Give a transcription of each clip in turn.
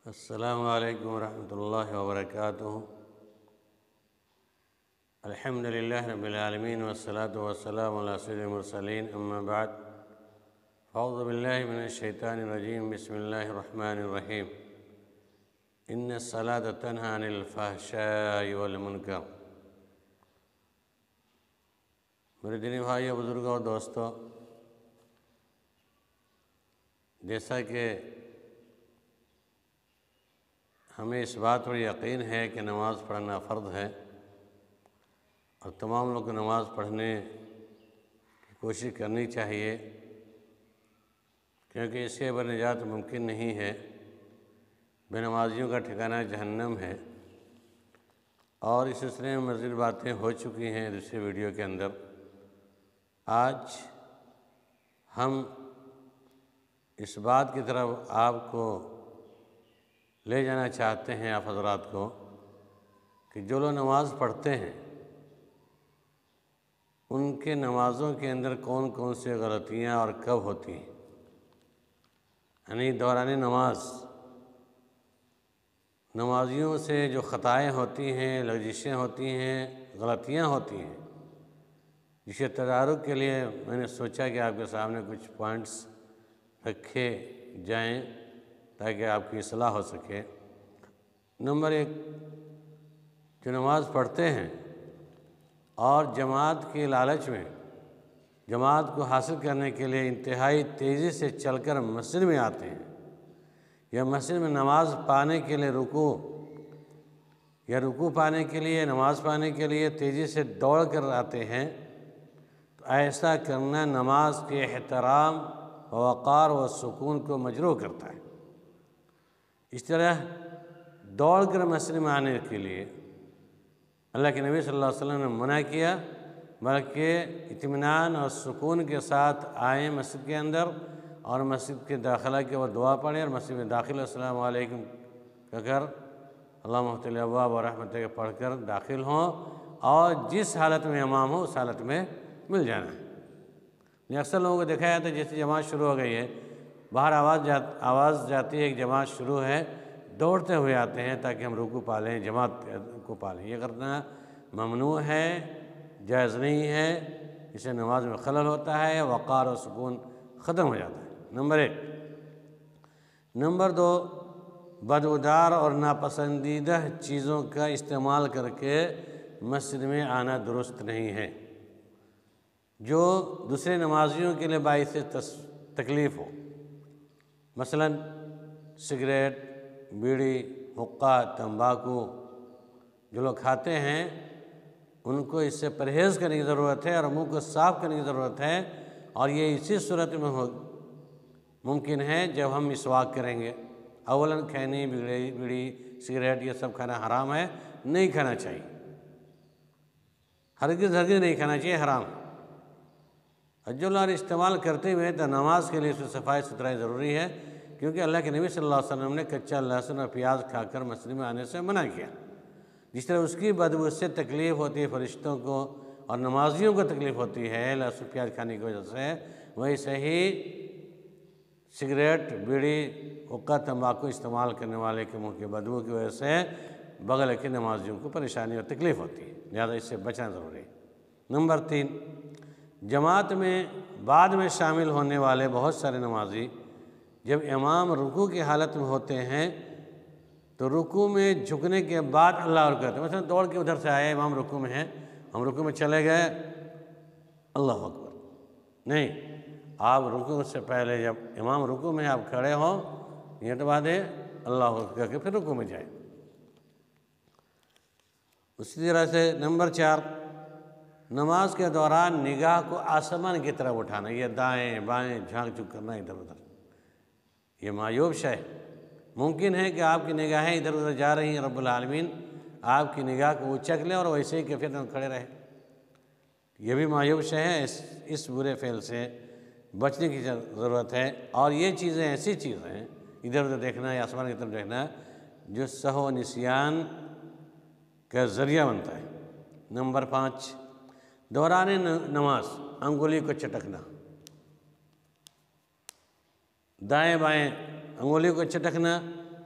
السلام علیکم ورحمۃ اللہ وبرکاتہ۔ الحمد للہ رب العالمین والصلاة والسلام علی سید المرسلین، اما بعد اعوذ باللہ من الشیطان الرجیم، بسم اللہ الرحمن الرحیم۔ ان الصلاۃ تنہی عن الفحشاء والمنکر۔ میرے دینی بھائیو، بزرگوں اور دوستو، جیسا کہ ہمیں اس بات پر یقین ہے کہ نماز پڑھنا فرض ہے اور تمام لوگ کو نماز پڑھنے کی کوشش کرنی چاہیے، کیونکہ اس کے بغیر نجات ممکن نہیں ہے۔ بے نمازیوں کا ٹھکانہ جہنم ہے، اور اس سلسلے میں مزید باتیں ہو چکی ہیں دوسرے ویڈیو کے اندر۔ آج ہم اس بات کی طرف آپ کو لے جانا چاہتے ہیں، آپ حضرات کو، کہ جو لوگ نماز پڑھتے ہیں ان کے نمازوں کے اندر کون کون سی غلطیاں اور کب ہوتی ہیں۔ یعنی دوران نمازیوں سے جو خطائیں ہوتی ہیں، لغزشیں ہوتی ہیں، غلطیاں ہوتی ہیں، جس کے تدارک کے لیے میں نے سوچا کہ آپ کے سامنے کچھ پوائنٹس رکھے جائیں تاکہ آپ کی اصلاح ہو سکے۔ نمبر 1، جو نماز پڑھتے ہیں اور جماعت کے لالچ میں جماعت کو حاصل کرنے کے لیے انتہائی تیزی سے چل کر مسجد میں آتے ہیں، یا مسجد میں نماز پانے کے لیے رکوع پانے کے لیے، نماز پانے کے لیے تیزی سے دوڑ کر آتے ہیں، تو ایسا کرنا نماز کے احترام، وقار و سکون کو مجروح کرتا ہے۔ اس طرح دوڑ کر مسجد میں آنے کے لیے اللہ کے نبی صلی اللہ علیہ وسلم نے منع کیا، بلکہ اطمینان اور سکون کے ساتھ آئیں مسجد کے اندر، اور مسجد کے داخلہ کے وہ دعا پڑھیں، اور مسجد میں داخل السلام علیکم کہہ کر اللہم افتح لی ابواب رحمتک پڑھ کر داخل ہوں، اور جس حالت میں امام ہو اس حالت میں مل جانا ہے۔ اکثر لوگوں کو دیکھا جاتا ہے جیسے جماعت شروع ہو گئی ہے، باہر آواز جاتی ہے کہ جماعت شروع ہے، دوڑتے ہوئے آتے ہیں تاکہ ہم رکوع پا لیں، جماعت کو پا لیں۔ یہ کرنا ممنوع ہے، جائز نہیں ہے، اس سے نماز میں خلل ہوتا ہے، وقار و سکون ختم ہو جاتا ہے۔ نمبر 1۔ نمبر 2، بدبودار اور ناپسندیدہ چیزوں کا استعمال کر کے مسجد میں آنا درست نہیں ہے، جو دوسرے نمازیوں کے لیے باعث تکلیف ہو۔ مثلا سگریٹ، بیڑی، حقہ، تمباکو جو لوگ کھاتے ہیں ان کو اس سے پرہیز کرنے کی ضرورت ہے، اور منہ کو صاف کرنے کی ضرورت ہے، اور یہ اسی صورت میں ممکن ہے جب ہم مسواک کریں گے۔ اولاً کھینی، بیڑی، سگریٹ یہ سب کھانا حرام ہے، نہیں کھانا چاہیے، ہرگز نہیں کھانا چاہیے، حرام ہے۔ اور جو لوگ استعمال کرتے ہوئے تو نماز کے لیے اس میں صفائی ستھرائی ضروری ہے، کیونکہ اللہ کے نبی صلی اللہ علیہ وسلم نے کچا لہسن اور پیاز کھا کر مسجد میں آنے سے منع کیا۔ جس طرح اس کی بدبو سے تکلیف ہوتی ہے فرشتوں کو اور نمازیوں کو تکلیف ہوتی ہے لہسن پیاز کھانے کی وجہ سے، ویسے ہی سگریٹ، بیڑی، حقہ، تمباکو استعمال کرنے والے کے منہ کی بدبو کی وجہ سے بغل کے نمازیوں کو پریشانی اور تکلیف ہوتی ہے، لہذا اس سے بچنا ضروری ہے۔ نمبر 3، جماعت میں بعد میں شامل ہونے والے بہت سارے نمازی جب امام رکوع کی حالت میں ہوتے ہیں تو رکوع میں جھکنے کے بعد اللہ اکبر کہتے ہیں۔ مثلا دوڑ کے ادھر سے آئے، امام رکوع میں ہیں، ہم رکوع میں چلے گئے، اللہ اکبر نہیں، آپ رکوع سے پہلے جب امام رکوع میں آپ کھڑے ہوں، یہ تو بات ہے، اللہ اکبر کہہ کے پھر رکوع میں جائیں۔ اسی طرح سے نمبر 4، نماز کے دوران نگاہ کو آسمان کی طرف اٹھانا، یہ دائیں بائیں جھانک جھک کرنا ادھر ادھر، یہ معیوب شے ہے۔ ممکن ہے کہ آپ کی نگاہیں ادھر ادھر جا رہی ہیں، رب العالمین آپ کی نگاہ کو اچک لیں اور ویسے ہی کیفیت میں کھڑے رہیں، یہ بھی معیوب شے ہے۔ اس برے فعل سے بچنے کی ضرورت ہے، اور یہ چیزیں ایسی چیزیں ہیں، ادھر ادھر دیکھنا یا آسمان کی طرف دیکھنا، جو سہو و نسیان کا ذریعہ بنتا ہے۔ نمبر 5، دوران نماز انگلی کو چٹکنا، دائیں بائیں انگلی کو چٹکنا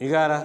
11,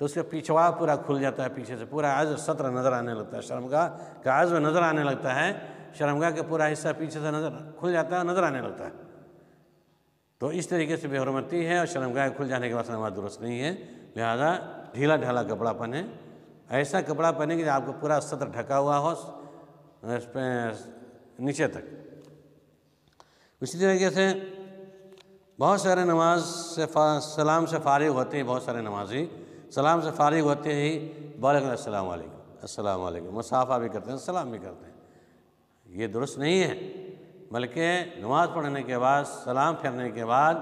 تو اس کا پیچھوا پورا کھل جاتا ہے، پیچھے سے پورا عضو سطر نظر آنے لگتا ہے، شرمگاہ کا عضو نظر آنے لگتا ہے، شرمگاہ کا پورا حصہ پیچھے سے نظر کھل جاتا ہے، نظر آنے لگتا ہے۔ تو اس طریقے سے بے حرمتی ہے، اور شرمگاہ کھل جانے کے بعد نماز درست نہیں ہے، لہذا ڈھیلا ڈھالا کپڑا پہنے، ایسا کپڑا پہنے کہ آپ کو پورا سطر ڈھکا ہوا ہو اس پہ نیچے تک۔ اسی طریقے سے بہت سارے نماز سے سلام سے فارغ ہوتے ہیں، بہت سارے نمازی سلام سے فارغ ہوتے ہی بالغ السلام علیکم، السلام علیکم، مصافحہ بھی کرتے ہیں، سلام بھی کرتے ہیں، یہ درست نہیں ہے، بلکہ نماز پڑھنے کے بعد سلام پھیرنے کے بعد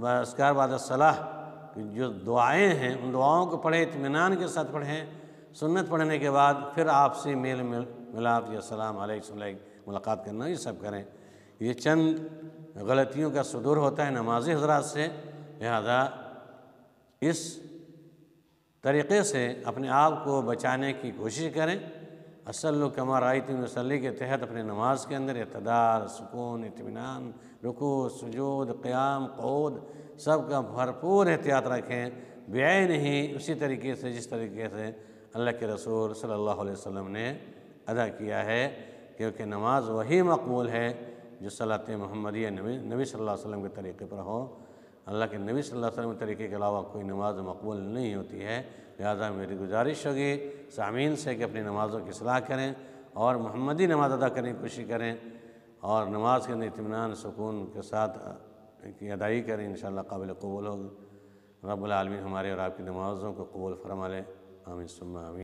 اذکار بعد الصلاۃ جو دعائیں ہیں ان دعاؤں کو پڑھیں، اطمینان کے ساتھ پڑھیں، سنت پڑھنے کے بعد پھر آپسی میل ملاپ یا السلام علیکم ملاقات کرنا، یہ سب کریں۔ یہ چند غلطیوں کا صدور ہوتا ہے نمازی حضرات سے، لہذا اس طریقے سے اپنے آپ کو بچانے کی کوشش کریں۔ اصلوا کما رأیتمونی اصلی کے تحت اپنے نماز کے اندر اعتدال، سکون، اطمینان، رکوع، سجود، قیام، قعود سب کا بھرپور احتیاط رکھیں، بعین ہی اسی طریقے سے جس طریقے سے اللہ کے رسول صلی اللہ علیہ وسلم نے ادا کیا ہے، کیونکہ نماز وہی مقبول ہے جو صلاۃ محمدیہ نبی صلی اللہ علیہ وسلم کے طریقے پر ہو۔ اللہ کے نبی صلی اللہ علیہ وسلم کے طریقے کے علاوہ کوئی نماز مقبول نہیں ہوتی ہے، لہذا میری گزارش ہوگی سامعین سے کہ اپنی نمازوں کی اصلاح کریں اور محمدی نماز ادا کرنے کی کوشش کریں، اور نماز کے اندر اطمینان سکون کے ساتھ کی ادائیگی کریں، انشاءاللہ قابل قبول ہوگی۔ رب العالمین ہمارے اور آپ کی نمازوں کو قبول فرما لے، آمین ثم آمین۔